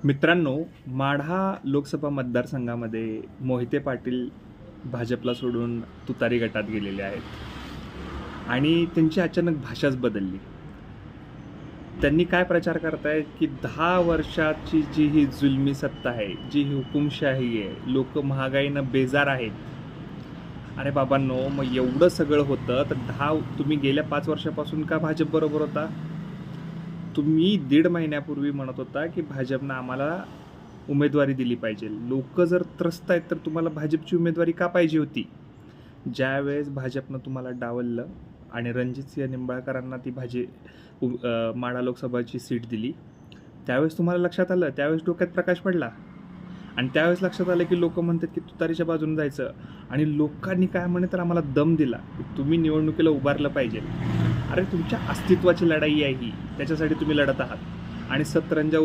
मित्रांनो, माढा लोकसभा मतदारसंघामध्ये मोहिते पाटील भाजपला सोडून तुतारी गटात गेलेले आहेत आणि त्यांची अचानक भाषाच बदलली. त्यांनी काय प्रचार करतायत की 10 वर्षाची जी ही जुलमी सत्ता आहे, जी ही हुकुमशाही आहे, लोक महागाईनं बेजार आहेत. अरे बाबांनो, मग एवढं सगळं होतं तर तुम्ही गेल्या 5 वर्षापासून का भाजप बरोबर होता? तुम्ही 1.5 महिन्यापूर्वी म्हणत होता की भाजपनं आम्हाला उमेदवारी दिली पाहिजे. लोक जर त्रस्त आहेत तर तुम्हाला भाजपची उमेदवारी का पाहिजे होती? ज्यावेळेस भाजपनं तुम्हाला डावललं आणि रणजितसिंह निंबाळकरांना ती माढा लोकसभाची सीट दिली, त्यावेळेस तुम्हाला लक्षात आलं, त्यावेळेस डोक्यात प्रकाश पडला आणि त्यावेळेस लक्षात आलं की लोक म्हणतात की तुतारीच्या बाजूने जायचं. आणि लोकांनी काय म्हणे तर आम्हाला दम दिला की तुम्ही निवडणुकीला उभारलं पाहिजे. अरे तुमच्या अस्तित्वाची लढाई आहे ही, त्याच्यासाठी तुम्ही लढत आहात आणि सतरंजा